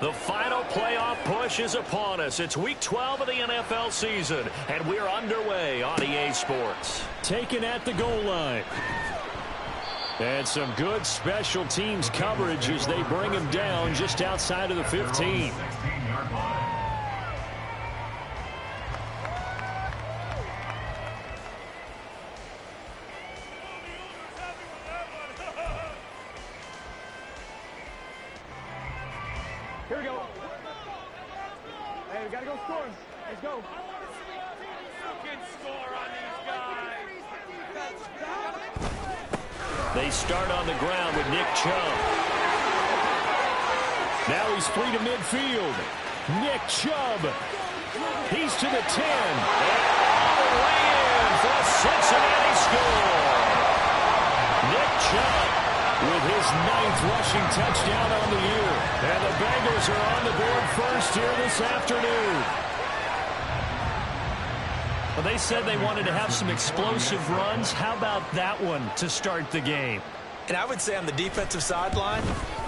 The final playoff push is upon us. It's Week 12 of the NFL season, and we're underway on EA Sports. Taken at the goal line. And some good special teams coverage as they bring him down just outside of the 15. Here we go. Hey, we gotta go score. Let's go. You can score on these guys. They start on the ground with Nick Chubb. Now he's free to midfield. Nick Chubb. He's to the 10. And all the way in for a Cincinnati score. Nick Chubb with his 9th rushing touchdown on the year. And the Bengals are on the board first here this afternoon. Well, they said they wanted to have some explosive runs. How about that one to start the game? And I would say on the defensive sideline,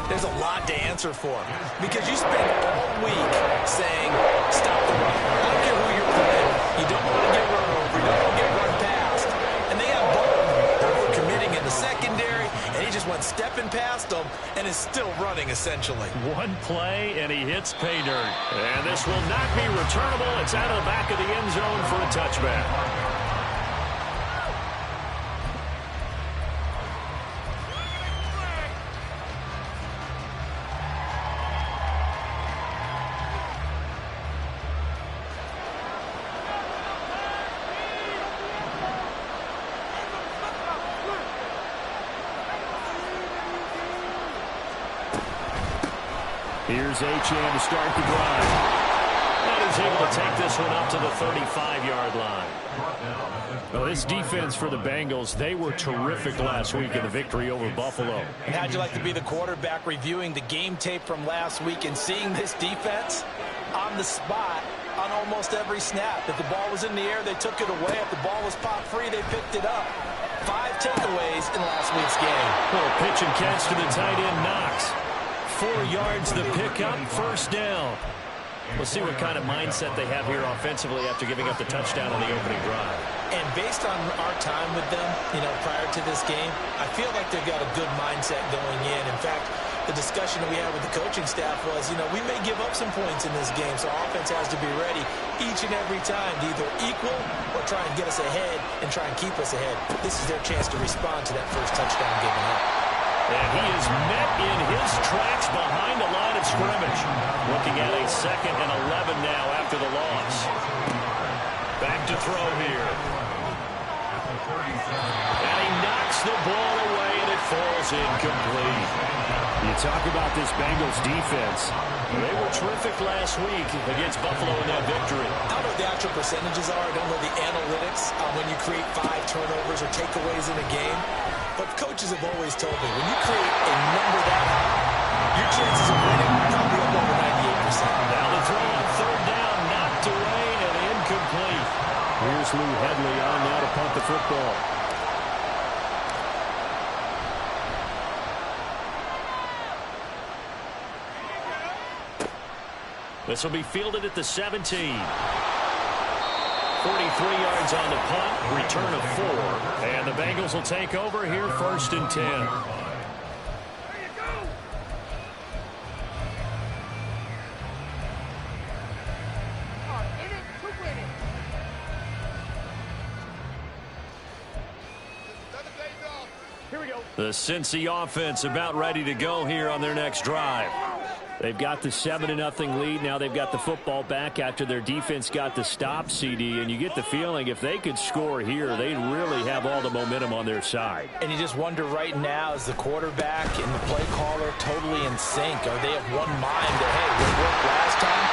there's a lot to answer for. Because you spend all week saying, stop the run. I don't care who you're playing. You don't want to get run over. You don't want to get run past. And they have both committing in the secondary, and he just went stepping past them and is still running, essentially. One play, and he hits pay dirt. And this will not be returnable. It's out of the back of the end zone for a touchback. Here's Achane to start the drive. And he's able to take this one up to the 35-yard line. Well, this defense for the Bengals, they were terrific last week in the victory over Buffalo. And how'd you like to be the quarterback reviewing the game tape from last week and seeing this defense on the spot on almost every snap? If the ball was in the air, they took it away. If the ball was popped free, they picked it up. 5 takeaways in last week's game. Well, pitch and catch to the tight end, Knox. 4 yards the pickup, first down. We'll see what kind of mindset they have here offensively after giving up the touchdown on the opening drive. And based on our time with them, prior to this game, I feel like they've got a good mindset going in. In fact, the discussion that we had with the coaching staff was, we may give up some points in this game, so our offense has to be ready each and every time to either equal or try and get us ahead and try and keep us ahead. This is their chance to respond to that first touchdown given up. And he is met in his tracks behind the line of scrimmage. Looking at a 2nd and 11 now after the loss. Back to throw here. And he knocks the ball away, and it falls incomplete. You talk about this Bengals defense. They were terrific last week against Buffalo in that victory. I don't know what the actual percentages are. I don't know the analytics on when you create 5 turnovers or takeaways in a game. But coaches have always told me, when you create a number that high, your chances of winning are probably up over 98%. Now the throw on 3rd down, knocked away and incomplete. Here's Lou Hedley on now to punt the football. This will be fielded at the 17. 43 yards on the punt, return of 4. And the Bengals will take over here, 1st and 10. The Cincy offense about ready to go here on their next drive. They've got the 7-0 lead. Now they've got the football back after their defense got the stop, CD. And you get the feeling if they could score here, they'd really have all the momentum on their side. And you just wonder right now, is the quarterback and the play caller totally in sync? Are they of one mind that, hey, what worked last time?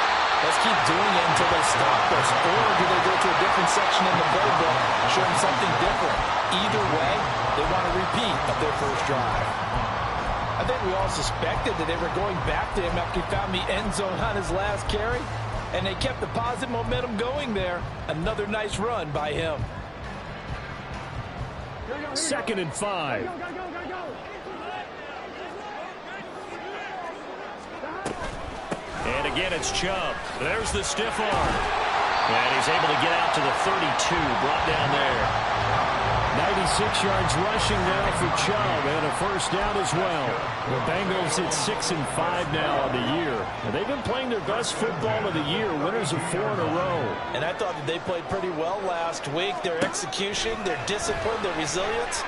Let's keep doing it until they stop us. Or do they go to a different section in the playbook, show them something different? Either way, they want a repeat of their first drive. I think we all suspected that they were going back to him after he found the end zone on his last carry. And they kept the positive momentum going there. Another nice run by him. 2nd and 5. And again, it's Chubb. There's the stiff arm. And he's able to get out to the 32, brought down there. 96 yards rushing now for Chubb, and a first down as well. The Bengals at 6-5 now on the year. And they've been playing their best football of the year, winners of 4 in a row. And I thought that they played pretty well last week. Their execution, their discipline, their resilience,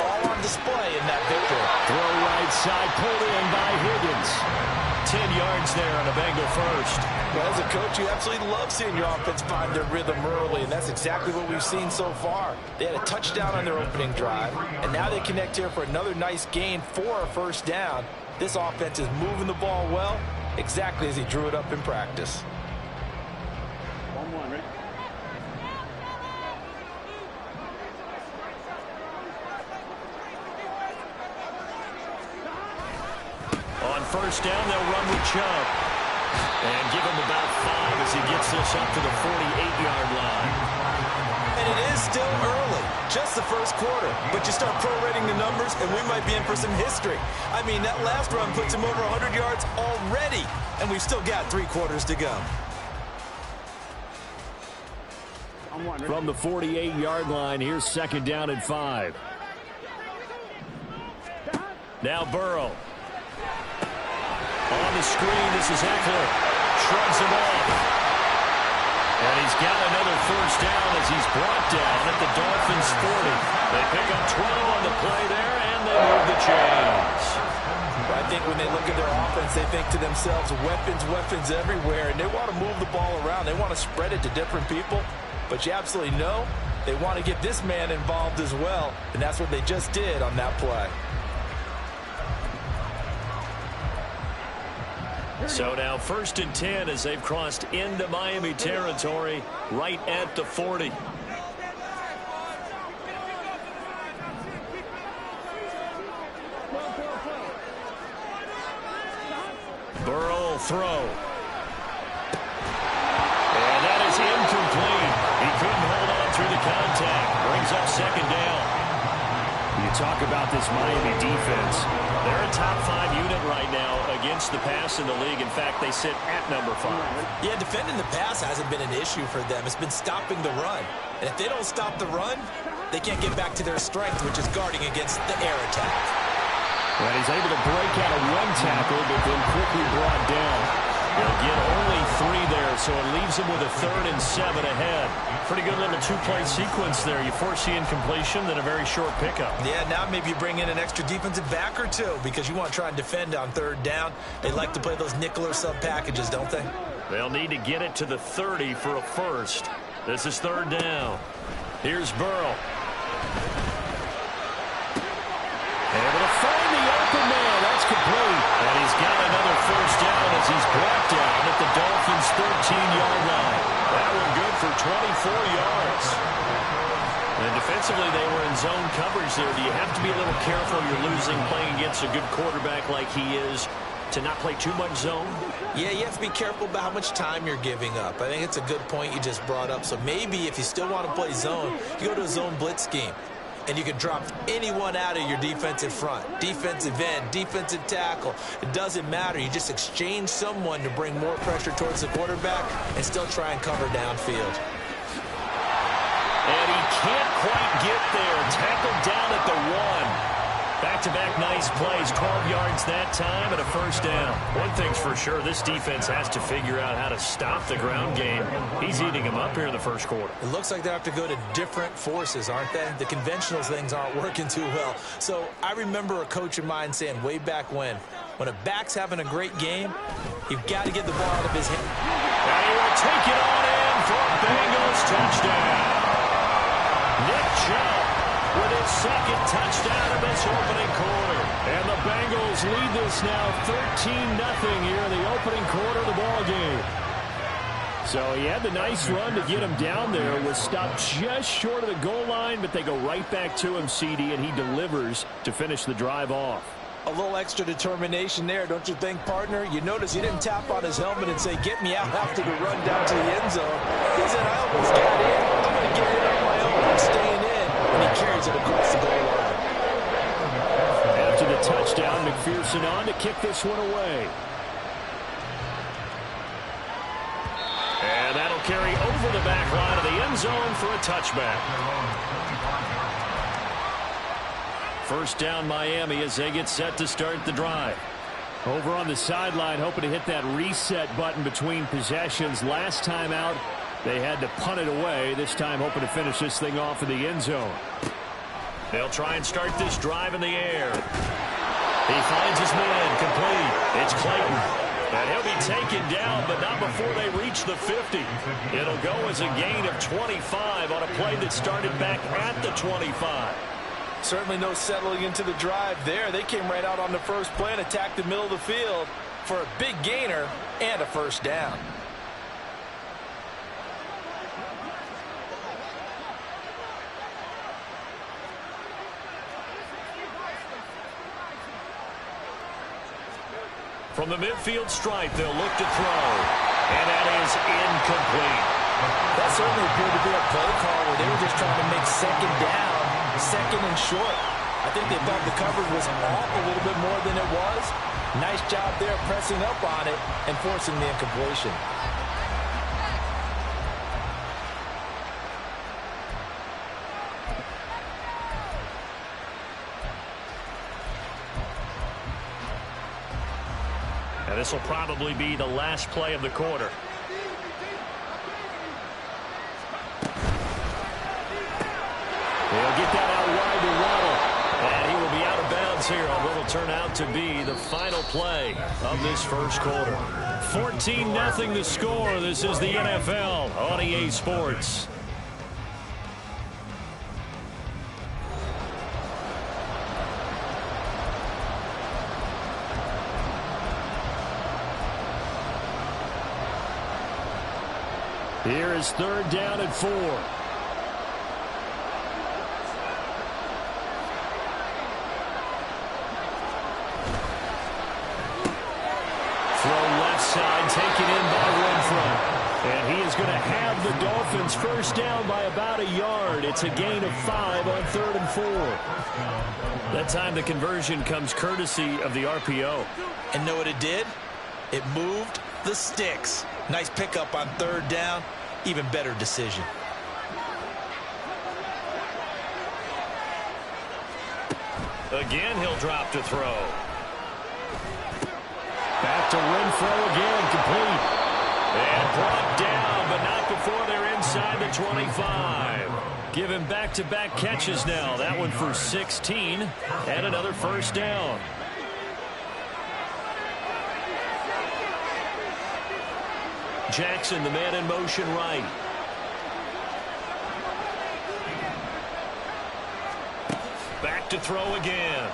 all on display in that victory. Throw right side, pulled in by Higgins. 10 yards there on a Bengal first. Well, as a coach, you absolutely love seeing your offense find their rhythm early, and that's exactly what we've seen so far. They had a touchdown on their opening drive, and now they connect here for another nice gain for a first down. This offense is moving the ball well, exactly as he drew it up in practice. On first down, they'll run with Chubb. And give him about 5 as he gets this up to the 48-yard line. And it is still early, just the first quarter. But you start prorating the numbers, and we might be in for some history. I mean, that last run puts him over 100 yards already, and we've still got 3 quarters to go. From the 48-yard line, here's second down and 5. Now Burrow. On the screen, this is Eckler. Shrugs him off. And he's got another first down as he's brought down at the Dolphins' 40. They pick up 12 on the play there, and they move the chains. I think when they look at their offense, they think to themselves, weapons, weapons everywhere, and they want to move the ball around. They want to spread it to different people. But you absolutely know they want to get this man involved as well, and that's what they just did on that play. So now first and 10 as they've crossed into Miami territory right at the 40. Burrow will throw. And that is incomplete. He couldn't hold on through the contact. Brings up second down. You talk about this Miami defense. They're a top 5 unit right now against the pass in the league. In fact, they sit at number 5. Yeah, defending the pass hasn't been an issue for them. It's been stopping the run. And if they don't stop the run, they can't get back to their strength, which is guarding against the air attack. And he's able to break out of one tackle, but then quickly brought down. They'll get only 3 there, so it leaves him with a 3rd and 7 ahead. Pretty good little 2-play sequence there. You force the incompletion, then a very short pickup. Yeah, now maybe you bring in an extra defensive back or 2 because you want to try and defend on 3rd down. They like to play those nickel or sub packages, don't they? They'll need to get it to the 30 for a first. This is 3rd down. Here's Burrow. Able to find the open man. That's complete. And he's got another first down as he's brought down at the Dolphins' 13-yard line. That one good for 24 yards. And defensively, they were in zone coverage there. Do you have to be a little careful? You're losing playing against a good quarterback like he is to not play too much zone? Yeah, you have to be careful about how much time you're giving up. I think it's a good point you just brought up. So maybe if you still want to play zone, you go to a zone blitz scheme. And you can drop anyone out of your defensive front. Defensive end, defensive tackle. It doesn't matter. You just exchange someone to bring more pressure towards the quarterback and still try and cover downfield. And he can't quite get there. Tackled down at the 1. Back-to-back nice plays. 12 yards that time and a first down. One thing's for sure, this defense has to figure out how to stop the ground game. He's eating them up here in the first quarter. It looks like they have to go to different forces, aren't they? The conventional things aren't working too well. So I remember a coach of mine saying way back when a back's having a great game, you've got to get the ball out of his hand. And he will take it on in for a Bengals touchdown. Nick Chubb with his 2nd touchdown of this opening quarter. And the Bengals lead this now 13-0 here in the opening quarter of the ball game. So he had the nice run to get him down there. Was stopped just short of the goal line, but they go right back to him, CD, and he delivers to finish the drive off. A little extra determination there, don't you think, partner? You notice he didn't tap on his helmet and say, get me out after the run down to the end zone. He said, I almost got in. I'm going to get in on my own. I'm staying in. And he carries it across the goal line. After the touchdown, McPherson on to kick this one away. They'll carry over the back line of the end zone for a touchback. First down Miami as they get set to start the drive. Over on the sideline, hoping to hit that reset button between possessions. Last time out, they had to punt it away. This time hoping to finish this thing off in the end zone. They'll try and start this drive in the air. He finds his man complete. It's Clayton. And he'll be taken down, but not before they reach the 50. It'll go as a gain of 25 on a play that started back at the 25. Certainly no settling into the drive there. They came right out on the first play and attacked the middle of the field for a big gainer and a first down. From the midfield stripe, they'll look to throw. And that is incomplete. That certainly appeared to be a play call where they were just trying to make second down, second and short. I think they thought the coverage was off a little bit more than it was. Nice job there pressing up on it and forcing the incompletion. And this will probably be the last play of the quarter. They'll get that out wide to Waddle. And he will be out of bounds here on what will turn out to be the final play of this first quarter. 14-0 the score. This is the NFL on EA Sports. Here is third down and 4. Throw left side, taken in by Renfro. And he is going to have the Dolphins first down by about a yard. It's a gain of 5 on 3rd and 4. That time the conversion comes courtesy of the RPO. And know what it did? It moved the sticks. Nice pickup on 3rd down. Even better decision. Again, he'll drop to throw. Back to Renfro again, complete. And brought down, but not before they're inside the 25. Give him back-to-back catches now. That one for 16 and another first down. Jackson, the man in motion right. Back to throw again.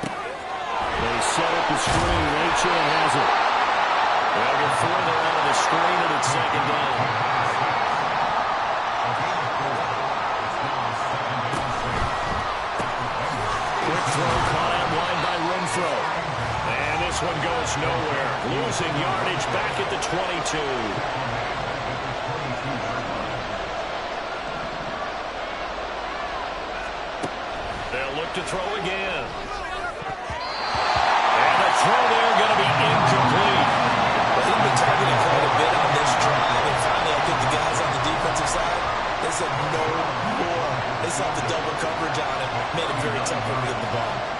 They set up the screen. H.A. has it. Well, before they're out of the screen, and it's second down. Quick throw caught out wide by Renfro. And this one goes nowhere. Losing yardage back at the 22. They'll look to throw again. And the throw there going to be incomplete. Well, he's been targeted quite a bit on this drive. And finally, I think the guys on the defensive side, they said no more. They saw the double coverage on him. Made it very tough for him to get the ball.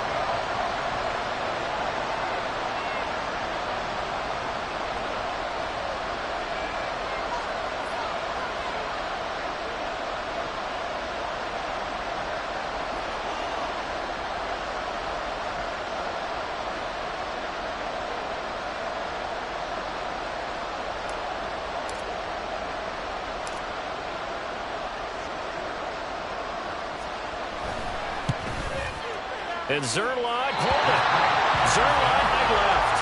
And Zerline pulled it. Zerline left.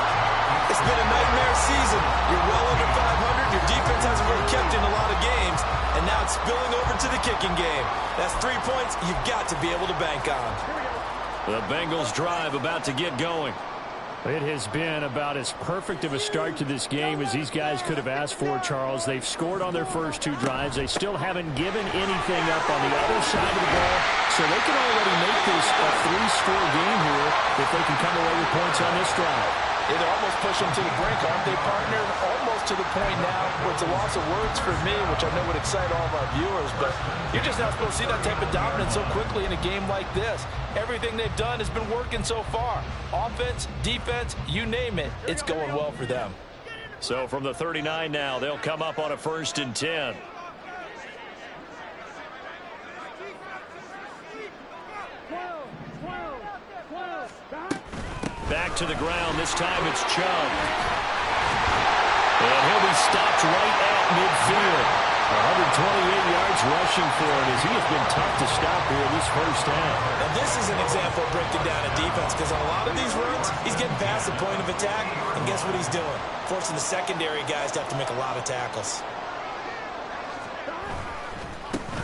It's been a nightmare season. You're well under 500. Your defense hasn't really kept in a lot of games. And now it's spilling over to the kicking game. That's 3 points you've got to be able to bank on. The Bengals drive about to get going. It has been about as perfect of a start to this game as these guys could have asked for, Charles. They've scored on their first 2 drives. They still haven't given anything up on the other side of the ball. So they can already make this a 3-score game here if they can come away with points on this drive. They're almost pushing them to the brink, aren't they, partner? Almost to the point now where it's a loss of words for me, which I know would excite all of our viewers, but you're just not supposed to see that type of dominance so quickly in a game like this. Everything they've done has been working so far. Offense, defense, you name it, it's going well for them. So from the 39 now, they'll come up on a 1st and 10. Back to the ground. This time it's Chubb. And he'll be stopped right at midfield. 128 yards rushing for him as he has been tough to stop here this first half. Now this is an example of breaking down a defense because on a lot of these runs, he's getting past the point of attack, and guess what he's doing? Forcing the secondary guys to have to make a lot of tackles.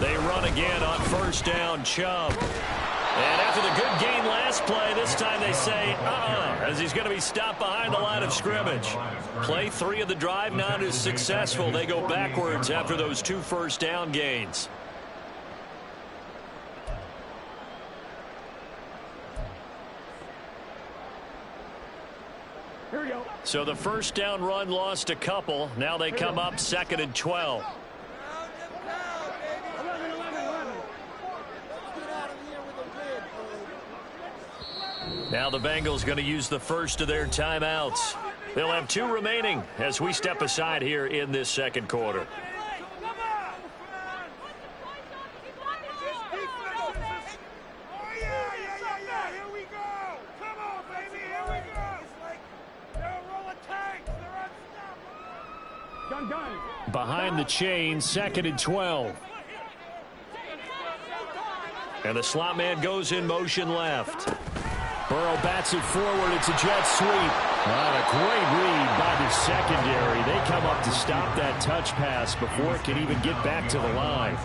They run again on 1st down, Chubb. And after the good gain last play, this time they say, as he's going to be stopped behind the line of scrimmage. Play 3 of the drive not as successful. They go backwards after those 2 first down gains. Here we go. So the first down run lost a couple. Now they come up 2nd and 12. Now the Bengals going to use the first of their timeouts. They'll have 2 remaining as we step aside here in this second quarter. Behind the chain, 2nd and 12. And the slot man goes in motion left. Burrow bats it forward. It's a jet sweep. A great read by the secondary. They come up to stop that touch pass before it can even get back to the line.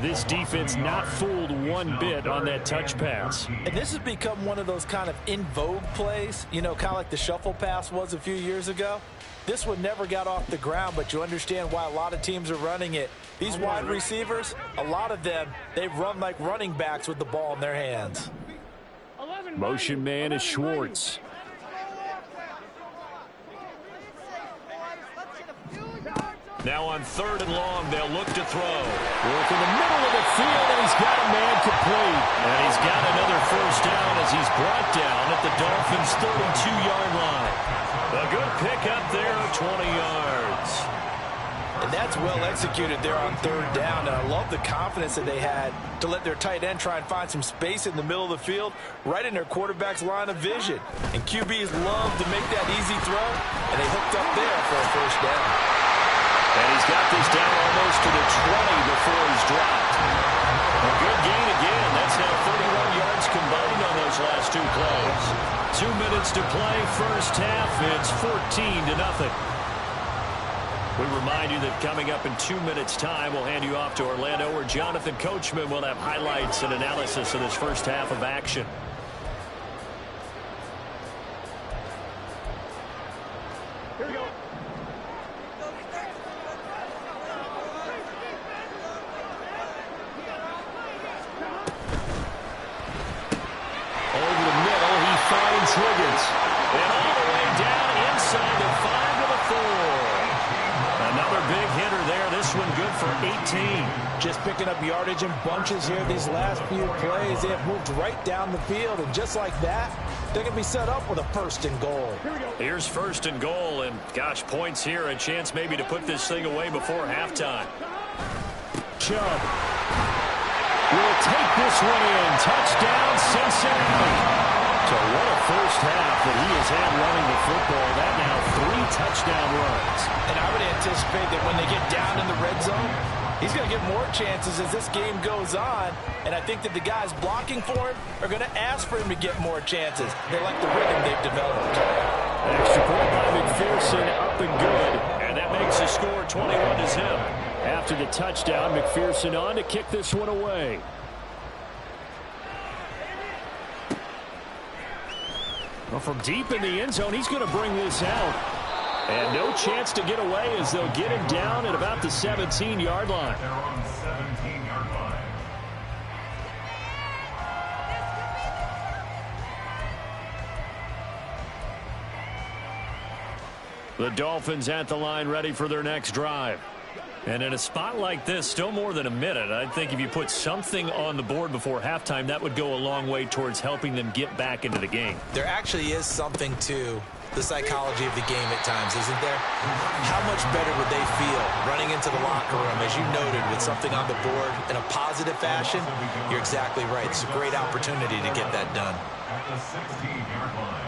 This defense not fooled one bit on that touch pass. And this has become one of those kind of in vogue plays, you know, kind of like the shuffle pass was a few years ago. This one never got off the ground, but you understand why a lot of teams are running it. These wide receivers, a lot of them, they run like running backs with the ball in their hands. Motion man is Schwartz. Now on 3rd and long, they'll look to throw. Work in the middle of the field, and he's got a man complete. And he's got another first down as he's brought down at the Dolphins' 32-yard line. A good pickup there, 20 yards. And that's well executed there on 3rd down. And I love the confidence that they had to let their tight end try and find some space in the middle of the field, right in their quarterback's line of vision. And QBs love to make that easy throw, and they hooked up there for a first down. And he's got this down almost to the 20 before he's dropped. A good gain again. That's now 31 yards combined on those last 2 plays. 2 minutes to play, first half. It's 14-0. We remind you that coming up in 2 minutes' time, we'll hand you off to Orlando, where Jonathan Coachman will have highlights and analysis of this first half of action. Here we go. Over the middle, he finds Higgins. And all the way down inside the 5 to the 4. Another big hitter there. This one good for 18. Just picking up yardage in bunches here these last few plays. They have moved right down the field, and just like that, they're going to be set up with a 1st and goal. Here's 1st and goal, and gosh, points here. A chance maybe to put this thing away before halftime. Chubb will take this one in. Touchdown, Cincinnati. So what a first half that he has had running the football. That now 3 touchdown runs. And I would anticipate that when they get down in the red zone, he's going to get more chances as this game goes on. And I think that the guys blocking for him are going to ask for him to get more chances. They like the rhythm they've developed. Extra point by McPherson, up and good. And that makes the score 21 to zip. After the touchdown, McPherson on to kick this one away. Well, from deep in the end zone, he's going to bring this out. And no chance to get away as they'll get him down at about the 17-yard line. They're on the 17-yard line. The Dolphins at the line ready for their next drive. And in a spot like this, still more than a minute, I think if you put something on the board before halftime, that would go a long way towards helping them get back into the game. There actually is something to the psychology of the game at times, isn't there? How much better would they feel running into the locker room, as you noted, with something on the board in a positive fashion? You're exactly right. It's a great opportunity to get that done. At the 16-yard line.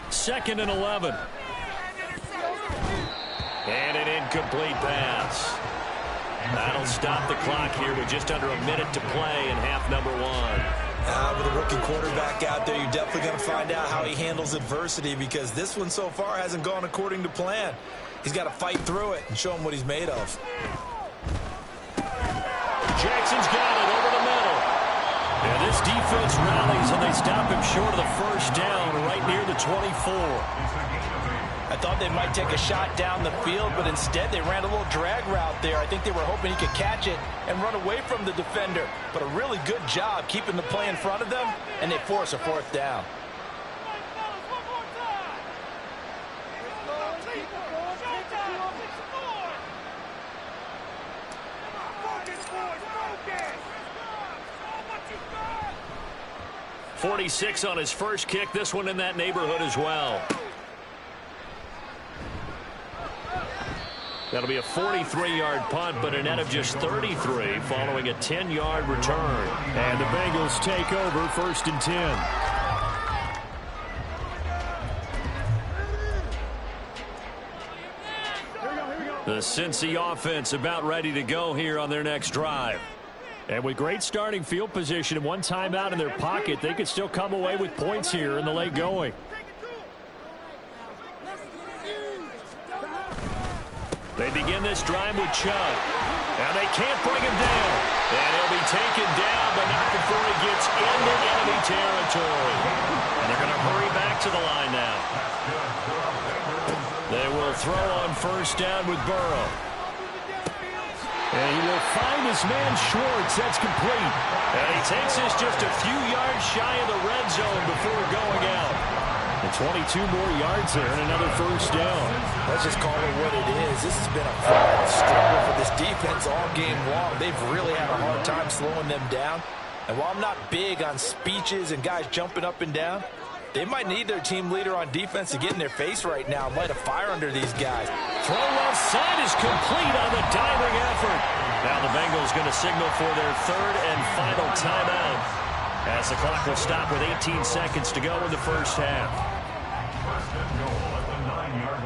Second and 11. And an incomplete pass. That'll stop the clock here with just under a minute to play in half number one. With a rookie quarterback out there, you're definitely going to find out how he handles adversity, because this one so far hasn't gone according to plan. He's got to fight through it and show him what he's made of. Jackson's got it over the middle. And this defense rallies, and they stop him short of the first down right near the 24. I thought they might take a shot down the field, but instead they ran a little drag route there. I think they were hoping he could catch it and run away from the defender. But a really good job keeping the play in front of them, and they force a fourth down. .46 on his first kick. This one in that neighborhood as well. That'll be a 43-yard punt, but a net of just 33 following a 10-yard return. And the Bengals take over 1st and 10. The Cincy offense about ready to go here on their next drive. And with great starting field position and one timeout in their pocket, they could still come away with points here in the late going. They begin this drive with Chubb. And they can't bring him down. And he'll be taken down, but not before he gets into enemy territory. And they're going to hurry back to the line now. They will throw on first down with Burrow. And he will find his man Schwartz. That's complete. And he takes this just a few yards shy of the red zone before going out. And 22 more yards there and another first down. Let's just call it what it is. This has been a flat struggle for this defense all game long. They've really had a hard time slowing them down. And while I'm not big on speeches and guys jumping up and down, they might need their team leader on defense to get in their face right now and light a fire under these guys. Throw left side is complete on the diving effort. Now the Bengals going to signal for their third and final timeout, as the clock will stop with 18 seconds to go in the first half. First and goal at the 9-yard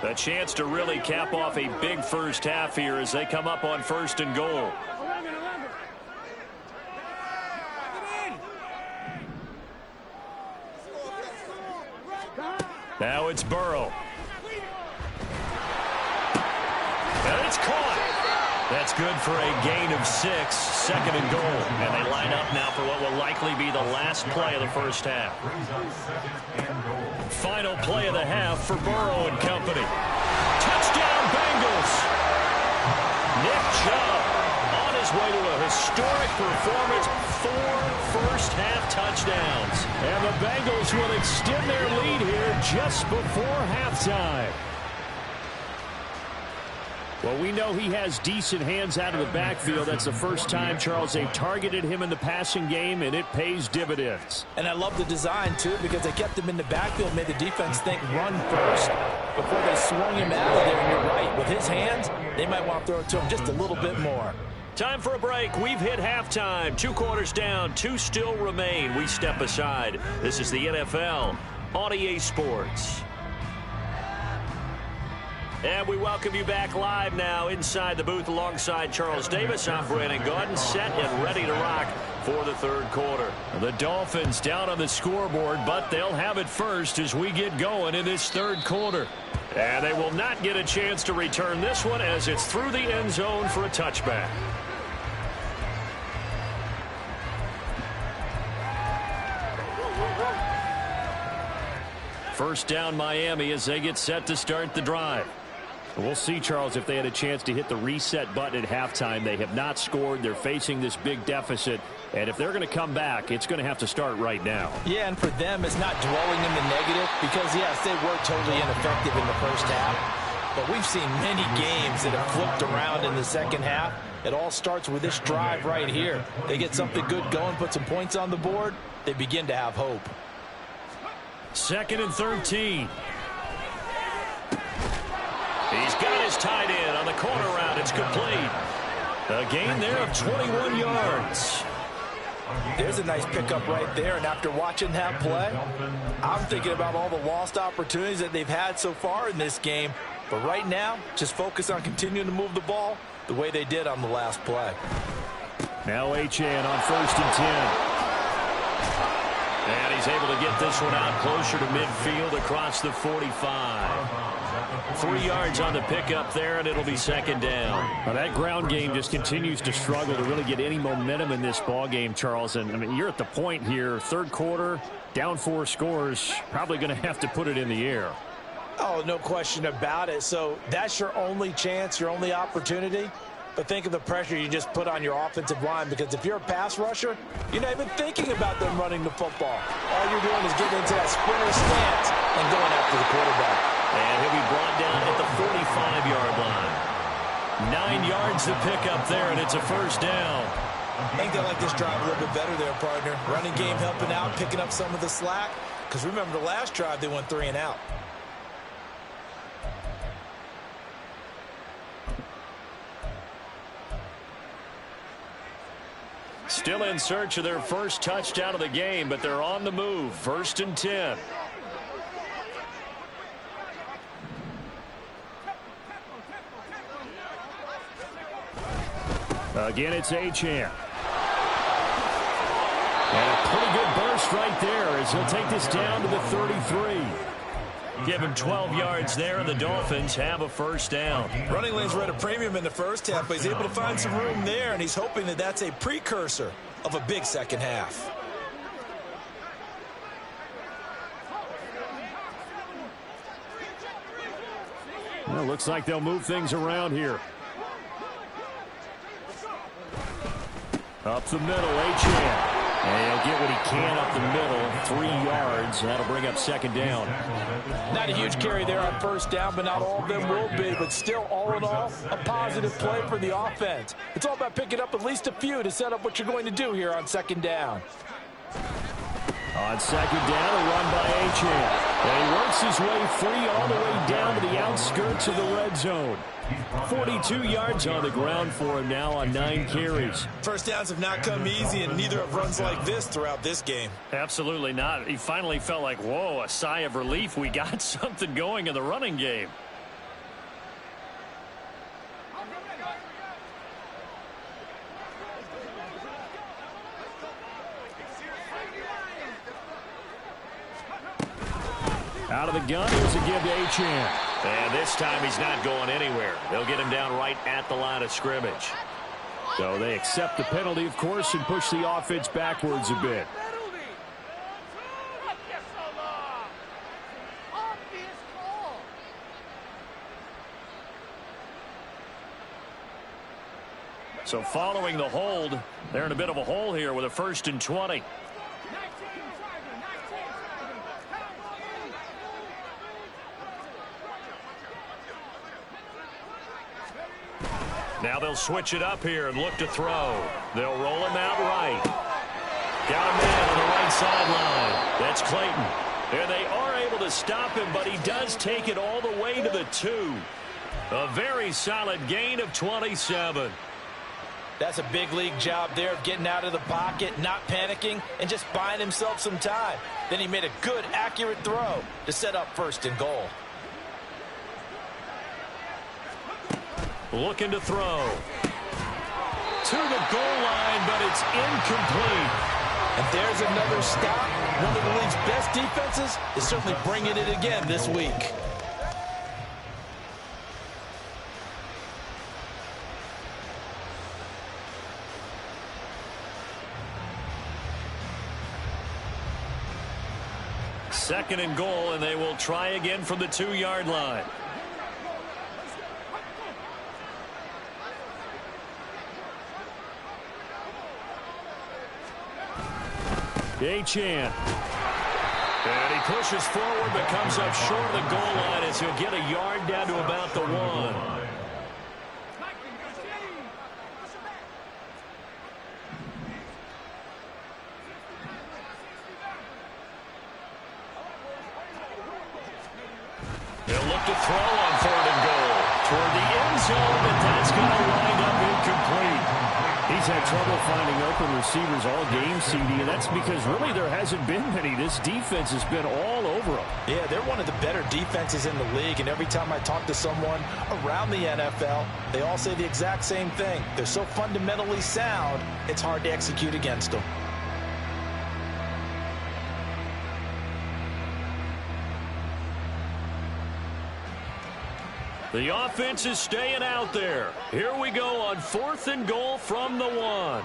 line. A chance to really cap off a big first half here as they come up on first and goal. Now it's Burrow. And it's caught. That's good for a gain of 6, second and goal. And they line up now for what will likely be the last play of the first half. Final play of the half for Burrow and company. Touchdown Bengals. Nick Chubb on his way to a historic performance. 4 first-half touchdowns. And the Bengals will extend their lead here just before halftime. Well, we know he has decent hands out of the backfield. That's the first time, Charles, they've targeted him in the passing game, and it pays dividends. And I love the design, too, because they kept him in the backfield, made the defense think run first before they swung him out of there. And you're right. With his hands, they might want to throw it to him just a little bit more. Time for a break. We've hit halftime. 2 quarters down. 2 still remain. We step aside. This is the NFL on EA Sports. And we welcome you back live now inside the booth alongside Charles Davis. I'm Brandon Gaudin, set and ready to rock for the third quarter. The Dolphins down on the scoreboard, but they'll have it first as we get going in this third quarter. And they will not get a chance to return this one as it's through the end zone for a touchback. First down Miami as they get set to start the drive. We'll see, Charles, if they had a chance to hit the reset button at halftime. They have not scored. They're facing this big deficit. And if they're going to come back, it's going to have to start right now. Yeah, and for them, it's not dwelling in the negative because, yes, they were totally ineffective in the first half. But we've seen many games that have flipped around in the second half. It all starts with this drive right here. They get something good going, put some points on the board, they begin to have hope. 2nd and 13. He's got his tight end on the corner route. It's complete. A gain there of 21 yards. There's a nice pickup right there, and after watching that play, I'm thinking about all the lost opportunities that they've had so far in this game. But right now, just focus on continuing to move the ball the way they did on the last play. Now Achane on 1st and 10. And he's able to get this one out closer to midfield across the 45. 3 yards on the pickup there, and it'll be 2nd down. Now that ground game just continues to struggle to really get any momentum in this ball game, Charles. And I mean, you're at the point here, 3rd quarter, down 4 scores, probably going to have to put it in the air. Oh, no question about it. So that's your only chance, your only opportunity. But think of the pressure you just put on your offensive line, because if you're a pass rusher, you're not even thinking about them running the football. All you're doing is getting into that sprinter stance and going after the quarterback. And he'll be brought down at the 45-yard line. 9 yards to pick up there, and it's a 1st down. I think they like this drive a little bit better there, partner. Running game helping out, picking up some of the slack. Because remember, the last drive, they went 3 and out. Still in search of their first touchdown of the game, but they're on the move. 1st and 10. Again, it's Achane. And a pretty good burst right there as he'll take this down to the 33. Give him 12 yards there, and the Dolphins have a 1st down. Running lanes were at a premium in the first half, but he's able to find some room there, and he's hoping that that's a precursor of a big second half. Well, looks like they'll move things around here. Up the middle, Achane. And he'll get what he can up the middle, 3 yards. That'll bring up 2nd down. Not a huge carry there on 1st down, but not all of them will be. But still, all in all, a positive play for the offense. It's all about picking up at least a few to set up what you're going to do here on 2nd down. On 2nd down, a run by Achane. And he works his way free all the way down to the outskirts of the red zone. 42 yards on the ground for him now on 9 carries. First downs have not come easy, and neither have runs like this throughout this game. Absolutely not. He finally felt like, whoa, a sigh of relief. We got something going in the running game. Out of the gun, here's a give to Achane. And this time he's not going anywhere. They'll get him down right at the line of scrimmage. So they accept the penalty, of course, and push the offense backwards a bit. So following the hold, they're in a bit of a hole here with a 1st and 20. Now they'll switch it up here and look to throw. They'll roll him out right. Got a man on the right sideline. That's Clayton. And they are able to stop him, but he does take it all the way to the 2. A very solid gain of 27. That's a big league job there of getting out of the pocket, not panicking, and just buying himself some time. Then he made a good, accurate throw to set up 1st and goal. Looking to throw. To the goal line, but it's incomplete. And there's another stop. One of the league's best defenses is certainly bringing it again this week. Second and goal, and they will try again from the 2-yard line. Achan. And he pushes forward but comes up short of the goal line as he'll get a yard down to about the 1. They'll look to throw on 3rd and goal toward the end zone, but that's going to wind up incomplete. He's had trouble finding open receivers all game, CD, and that's because really there hasn't been many. This defense has been all over them. Yeah, they're one of the better defenses in the league, and every time I talk to someone around the NFL, they all say the exact same thing. They're so fundamentally sound, it's hard to execute against them. The offense is staying out there. Here we go on 4th and goal from the 1.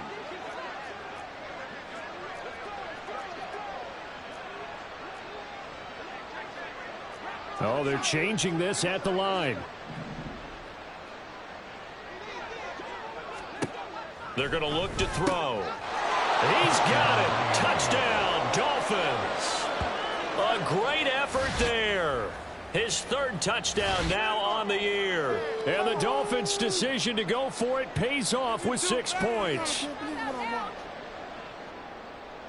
Oh, they're changing this at the line. They're going to look to throw. He's got it. Touchdown, Dolphins. A great effort there. His 3rd touchdown now on the year. And the Dolphins' decision to go for it pays off with 6 points.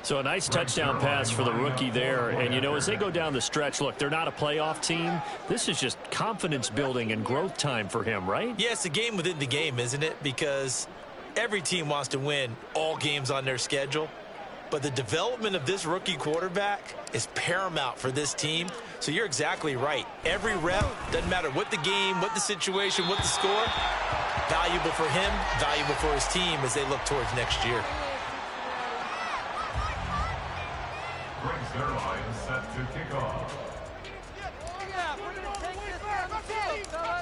So a nice touchdown pass for the rookie there. And, you know, as they go down the stretch, look, they're not a playoff team. This is just confidence building and growth time for him, right? Yeah, it's a game within the game, isn't it? Because every team wants to win all games on their schedule. But the development of this rookie quarterback is paramount for this team. So you're exactly right. Every rep, doesn't matter what the game, what the situation, what the score, valuable for him, valuable for his team as they look towards next year. Brings their line set to kick off.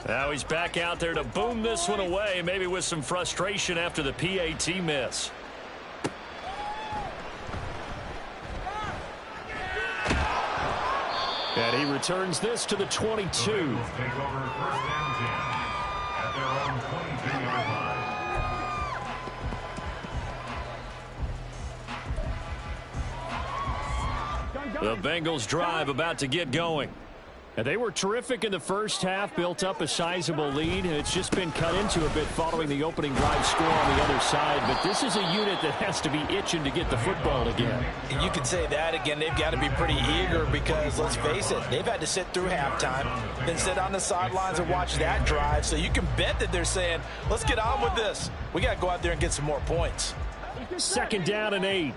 Now he's back out there to boom this one away, maybe with some frustration after the PAT miss. And he returns this to the 22. Take over 1st and 10 at their own 22-yard line. The Bengals drive about to get going. And they were terrific in the first half, built up a sizable lead, and it's just been cut into a bit following the opening drive score on the other side. But this is a unit that has to be itching to get the football again. And you could say that again. They've got to be pretty eager because, let's face it, they've had to sit through halftime, then sit on the sidelines and watch that drive. So you can bet that they're saying, let's get on with this. We got to go out there and get some more points. 2nd down and 8.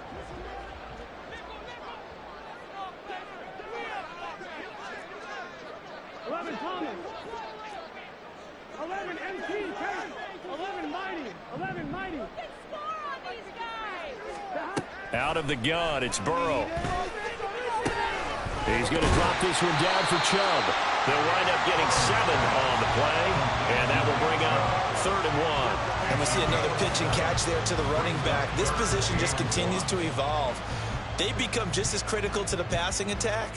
Out of the gun, it's Burrow. He's going to drop this one down for Chubb. They'll wind up getting 7 on the play, and that will bring up 3rd and 1. And we see another pitch and catch there to the running back. This position just continues to evolve. They become just as critical to the passing attack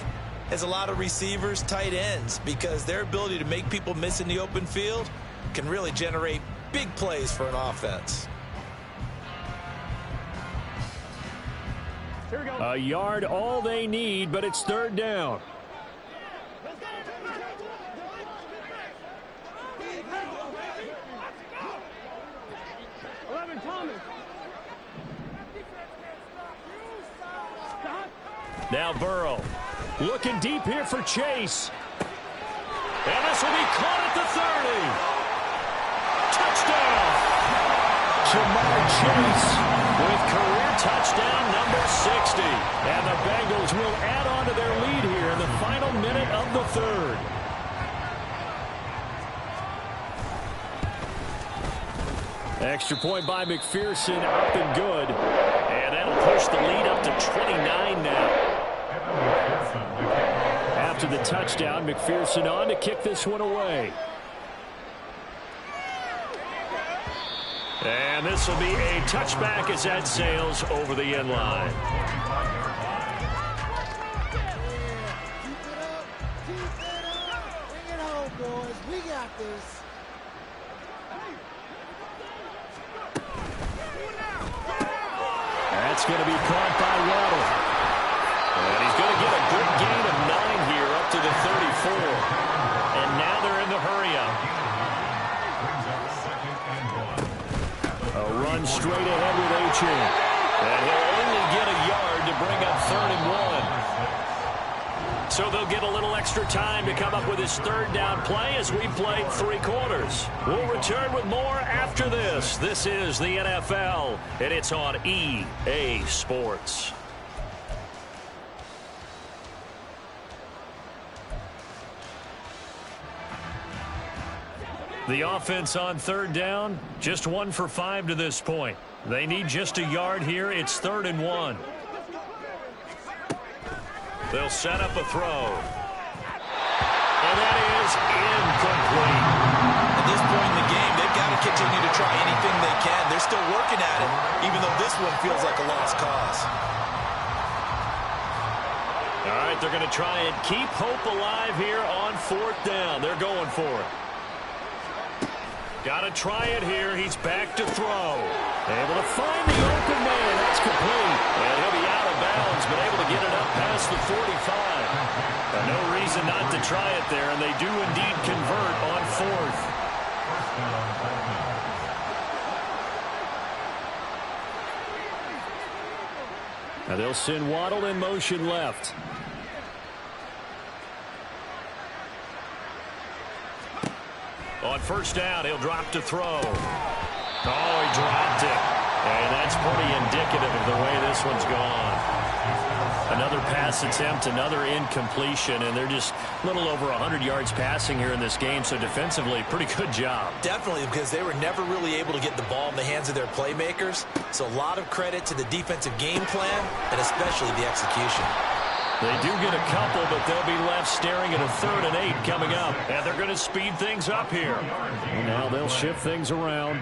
as a lot of receivers, tight ends, because their ability to make people miss in the open field can really generate big plays for an offense. A yard all they need, but it's 3rd down. Now Burrow looking deep here for Chase. And this will be caught at the 30. Touchdown! Jamar Chase with career touchdown number 60. And the Bengals will add on to their lead here in the final minute of the 3rd. Extra point by McPherson, up and good. And that'll push the lead up to 29 now. After the touchdown, McPherson on to kick this one away. And this will be a touchback as that sails over the end line. Bring it home, boys. We got this. That's going to be caught by Waddle. So they'll get a little extra time to come up with his third down play as we played 3 quarters. We'll return with more after this. This is the NFL, and it's on EA Sports. The offense on third down, just 1 for 5 to this point. They need just a yard here. It's 3rd and 1. They'll set up a throw. And that is incomplete. At this point in the game, they've got to continue to try anything they can. They're still working at it, even though this one feels like a lost cause. All right, they're going to try and keep hope alive here on 4th down. They're going for it. Got to try it here. He's back to throw. Able to find the open man. That's complete. And he'll be out of bounds, but able to get it up past the 45. No reason not to try it there, and they do indeed convert on 4th. Now they'll send Waddle in motion left. On 1st down, he'll drop to throw. Oh, he dropped it. And that's pretty indicative of the way this one's gone. Another pass attempt, another incompletion, and they're just a little over 100 yards passing here in this game, so defensively, pretty good job. Definitely, because they were never really able to get the ball in the hands of their playmakers. So a lot of credit to the defensive game plan, and especially the execution. They do get a couple, but they'll be left staring at a 3rd and 8 coming up. And they're going to speed things up here. And now they'll shift things around.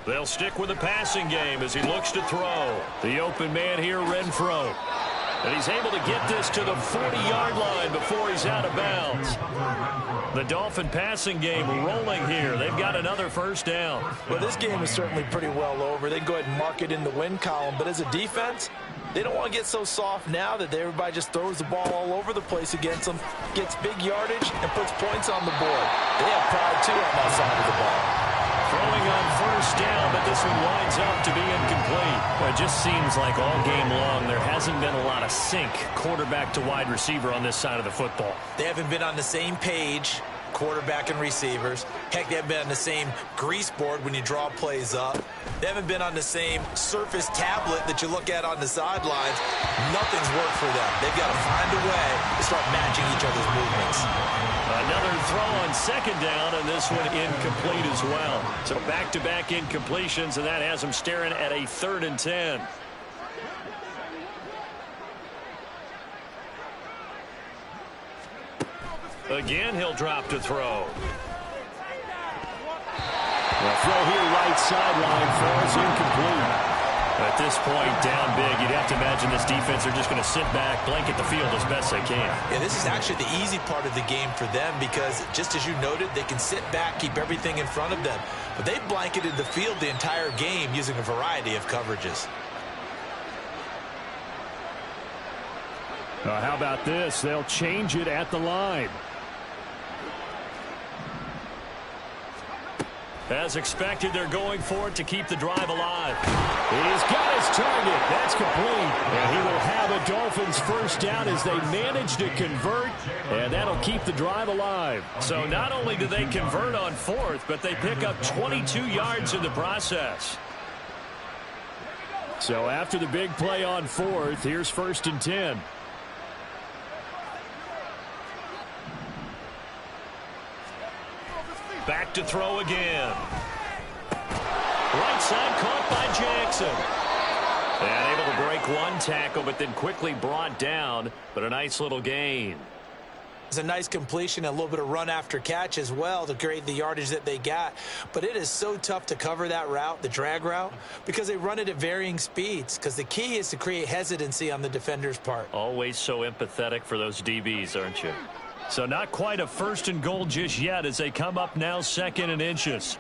They'll stick with the passing game as he looks to throw. The open man here, Renfro. And he's able to get this to the 40-yard line before he's out of bounds. The Dolphin passing game rolling here. They've got another 1st down. Well, this game is certainly pretty well over. They can go ahead and mark it in the win column. But as a defense, they don't want to get so soft now that everybody just throws the ball all over the place against them, gets big yardage, and puts points on the board. They have pride, too, on that side of the ball. Throwing on 1st down, but this one winds up to be incomplete. It just seems like all game long there hasn't been a lot of sync quarterback to wide receiver on this side of the football. They haven't been on the same page, quarterback and receivers. Heck, they haven't been on the same grease board when you draw plays up. They haven't been on the same surface tablet that you look at on the sidelines. Nothing's worked for them. They've got to find a way to start matching each other's movements. Another throw on 2nd down, and this one incomplete as well. So back-to-back incompletions, and that has them staring at a 3rd and 10. Again, he'll drop to throw. The throw here right sideline falls incomplete. At this point, down big, you'd have to imagine this defense are just going to sit back, blanket the field as best they can. Yeah, this is actually the easy part of the game for them because, just as you noted, they can sit back, keep everything in front of them. But they blanketed the field the entire game using a variety of coverages. How about this? They'll change it at the line. As expected, they're going for it to keep the drive alive. He's got his target. That's complete. And he will have a Dolphins 1st down as they manage to convert, and that'll keep the drive alive. So not only do they convert on 4th, but they pick up 22 yards in the process. So after the big play on 4th, here's 1st and 10. Back to throw again. Right side caught by Jackson. And able to break one tackle, but then quickly brought down. But a nice little gain. It's a nice completion, a little bit of run after catch as well to create the yardage that they got. But it is so tough to cover that route, the drag route, because they run it at varying speeds. Because the key is to create hesitancy on the defender's part. Always so empathetic for those DBs, aren't you? So not quite a 1st and goal just yet as they come up now 2nd and inches.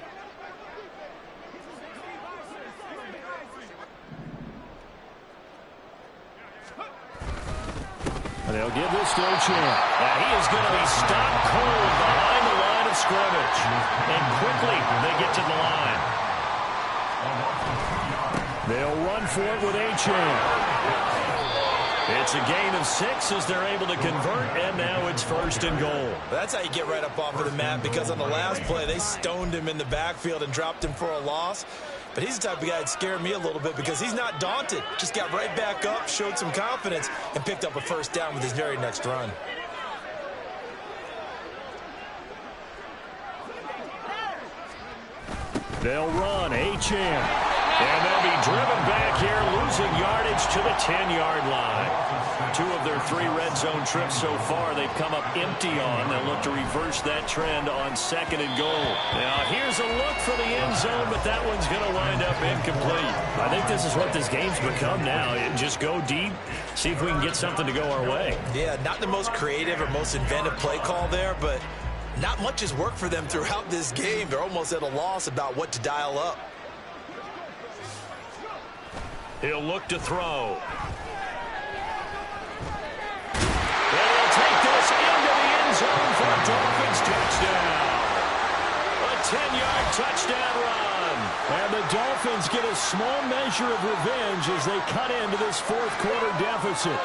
They'll give this to Chan. Now he is going to be stopped cold behind the line of scrimmage. And quickly they get to the line. They'll run for it with Achane. It's a gain of 6 as they're able to convert, and now it's 1st and goal. That's how you get right up off of the mat, because on the last play, they stoned him in the backfield and dropped him for a loss. But he's the type of guy that scared me a little bit because he's not daunted. Just got right back up, showed some confidence, and picked up a 1st down with his very next run. They'll run, Achane. And they'll be driven back here, losing yardage to the 10-yard line. 2 of their 3 red zone trips so far, they've come up empty on. They'll look to reverse that trend on 2nd and goal. Now, here's a look for the end zone, but that one's going to wind up incomplete. I think this is what this game's become now. Just go deep, see if we can get something to go our way. Yeah, not the most creative or most inventive play call there, but not much has worked for them throughout this game. They're almost at a loss about what to dial up. He'll look to throw. And he'll take this into the end zone for a Dolphins touchdown. A 10-yard touchdown run. And the Dolphins get a small measure of revenge as they cut into this 4th quarter deficit.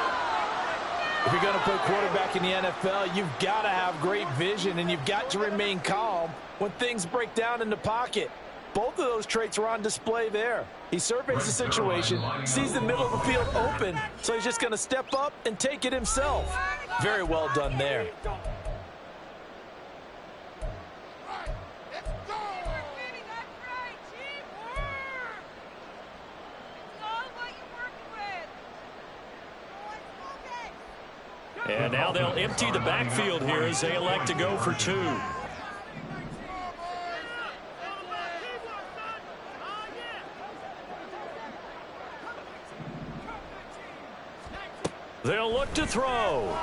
If you're going to play quarterback in the NFL, you've got to have great vision, and you've got to remain calm when things break down in the pocket. Both of those traits were on display there. He surveys the situation, sees the middle of the field open, so he's just going to step up and take it himself. Very well done there. And now they'll empty the backfield here as they elect to go for 2. They'll look to throw.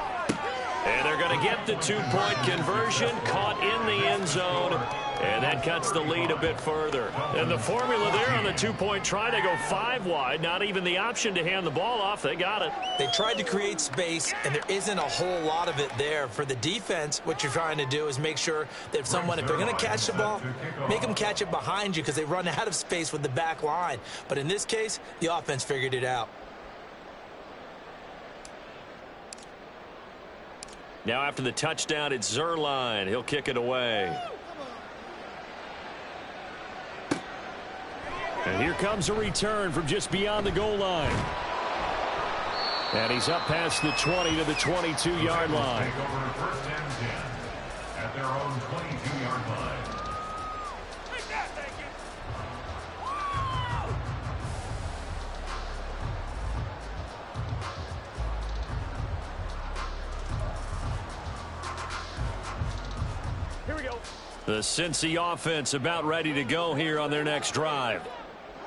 And they're going to get the 2-point conversion, caught in the end zone. And that cuts the lead a bit further. And the formula there on the 2-point try to go 5 wide. Not even the option to hand the ball off. They got it. They tried to create space, and there isn't a whole lot of it there. For the defense, what you're trying to do is make sure that if they're going to catch the ball, make them catch it behind you because they run out of space with the back line. But in this case, the offense figured it out. Now after the touchdown, it's Zerline. He'll kick it away. And here comes a return from just beyond the goal line. And he's up past the 20 to the 22-yard line. Take over 1st and 10 at their own 22-yard line. The Cincy offense about ready to go here on their next drive.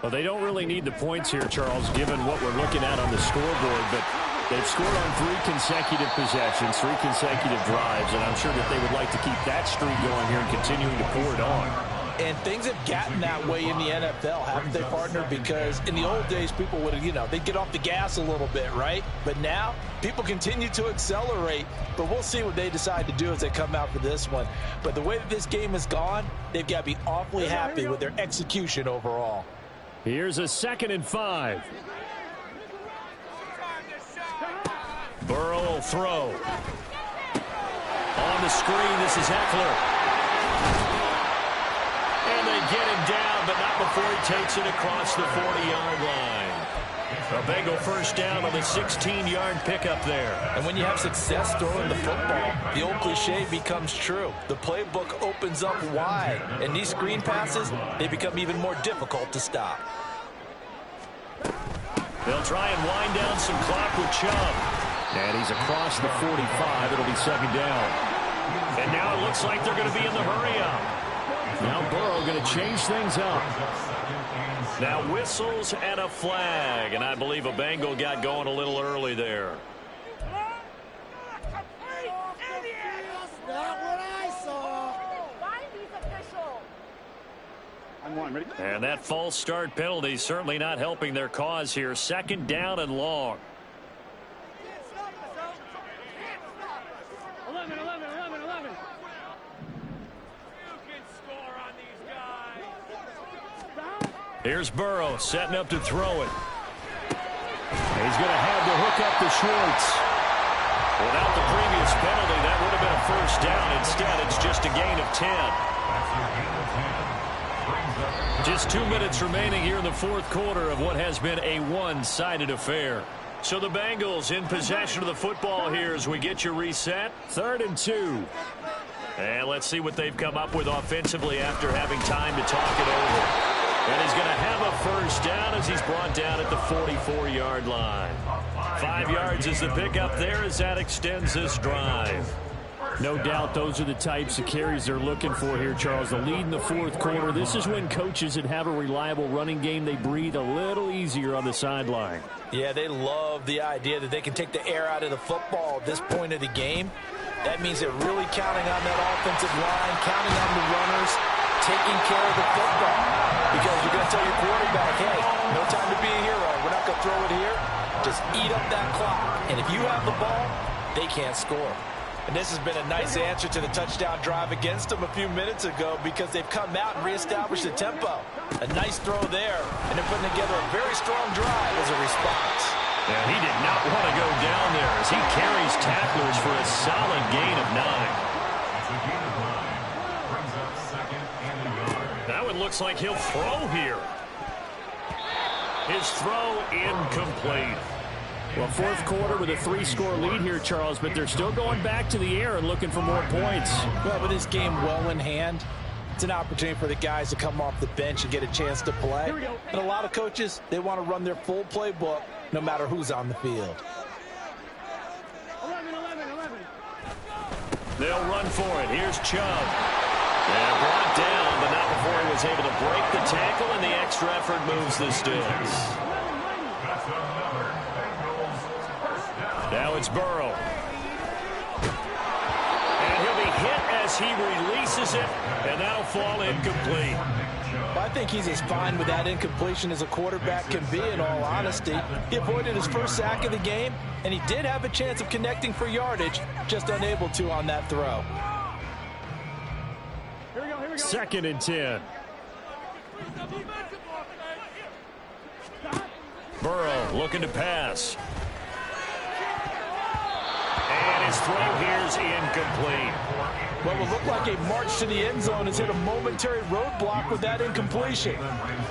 Well, they don't really need the points here, Charles, given what we're looking at on the scoreboard, but they've scored on 3 consecutive possessions, 3 consecutive drives, and I'm sure that they would like to keep that streak going here and continuing to pour it on. And things have gotten that way in the NFL, haven't they, partner? Because in the old days, people would, they'd get off the gas a little bit, right? But now, people continue to accelerate. But we'll see what they decide to do as they come out for this one. But the way that this game has gone, they've got to be awfully happy with their execution overall. Here's a 2nd and 5. Burrow will throw. On the screen, this is Eckler. And they get him down, but not before he takes it across the 40-yard line. A Bengal 1st down on the 16-yard pickup there. And when you have success throwing the football, the old cliche becomes true. The playbook opens up wide, and these screen passes, they become even more difficult to stop. They'll try and wind down some clock with Chubb. And he's across the 45. It'll be 2nd down. And now it looks like they're going to be in the hurry-up. Now Burrow going to change things up. Now whistles and a flag. And I believe a Bengal got going a little early there. That's not what I saw. I'm one, ready? And that false start penalty certainly not helping their cause here. 2nd down and long. 11. You can score on these guys. Here's Burrow setting up to throw it. He's going to have to hook up to Schwartz. Without the previous penalty, that would have been a first down. Instead, it's just a gain of 10. Just 2 minutes remaining here in the fourth quarter of what has been a one-sided affair. So the Bengals in possession of the football here as we get you reset. 3rd and 2. And let's see what they've come up with offensively after having time to talk it over. And he's going to have a first down as he's brought down at the 44-yard line. 5 yards is the pickup there as that extends this drive. No doubt those are the types of carries they're looking for here, Charles. The lead in the fourth quarter. This is when coaches that have a reliable running game, they breathe a little easier on the sideline. Yeah, they love the idea that they can take the air out of the football at this point of the game. That means they're really counting on that offensive line, counting on the runners, taking care of the football. Because you're going to tell your quarterback, hey, no time to be a hero. We're not going to throw it here. Just eat up that clock. And if you have the ball, they can't score. And this has been a nice answer to the touchdown drive against them a few minutes ago because they've come out and reestablished the tempo. A nice throw there, and they're putting together a very strong drive as a response. Yeah, he did not want to go down there as he carries tacklers for a solid gain of 9. Now it looks like he'll throw here. His throw incomplete. Well, fourth quarter with a 3-score lead here, Charles, but they're still going back to the air and looking for more points. Well, with this game well in hand, it's an opportunity for the guys to come off the bench and get a chance to play. And a lot of coaches, they want to run their full playbook no matter who's on the field. 11. They'll run for it. Here's Chubb. And brought down, but not before he was able to break the tackle, and the extra effort moves the sticks. Now it's Burrow. And he'll be hit as he releases it, and that'll fall incomplete. I think he's as fine with that incompletion as a quarterback can be, in all honesty. He avoided his first sack of the game, and he did have a chance of connecting for yardage, just unable to on that throw. Here we go. 2nd and 10. Burrow looking to pass. And his throw here's incomplete. What will look like a march to the end zone has hit a momentary roadblock with that incompletion.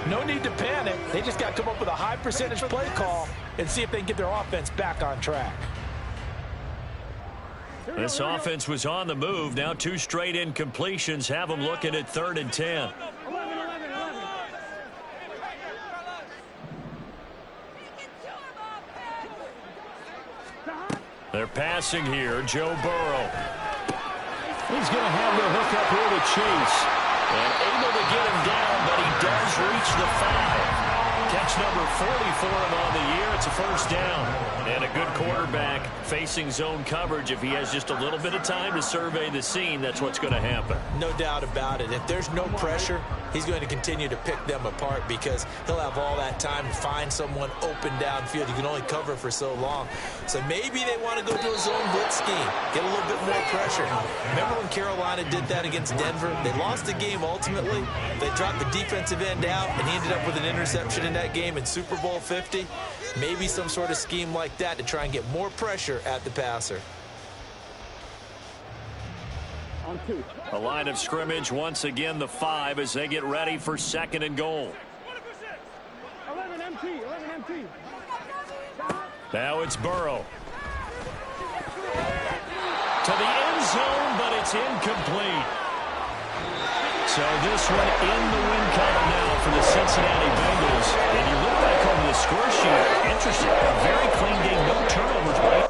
No need to panic. They just got to come up with a high percentage play call and see if they can get their offense back on track. This offense was on the move. Now 2 straight incompletions have them looking at 3rd and 10. 11. They're passing here. Joe Burrow. He's going to have the hook up here to Chase. And able to get him down, but he does reach the 5. Catch number 40 for him on the year. It's a first down. And a good quarterback facing zone coverage. If he has just a little bit of time to survey the scene, that's what's going to happen. No doubt about it. If there's no pressure, he's going to continue to pick them apart because he'll have all that time to find someone open downfield. You can only cover for so long. So maybe they want to go to a zone blitz scheme, get a little bit more pressure. Remember when Carolina did that against Denver? They lost the game ultimately. They dropped the defensive end out, and he ended up with an interception in that game in Super Bowl 50. Maybe some sort of scheme like that to try and get more pressure at the passer. On 2. A line of scrimmage, once again the 5 as they get ready for 2nd and goal. 11 MT. Now it's Burrow. To the end zone, but it's incomplete. So this one in the win column now for the Cincinnati Bengals. And you look back over the score sheet. Interesting. A very clean game. No turnovers by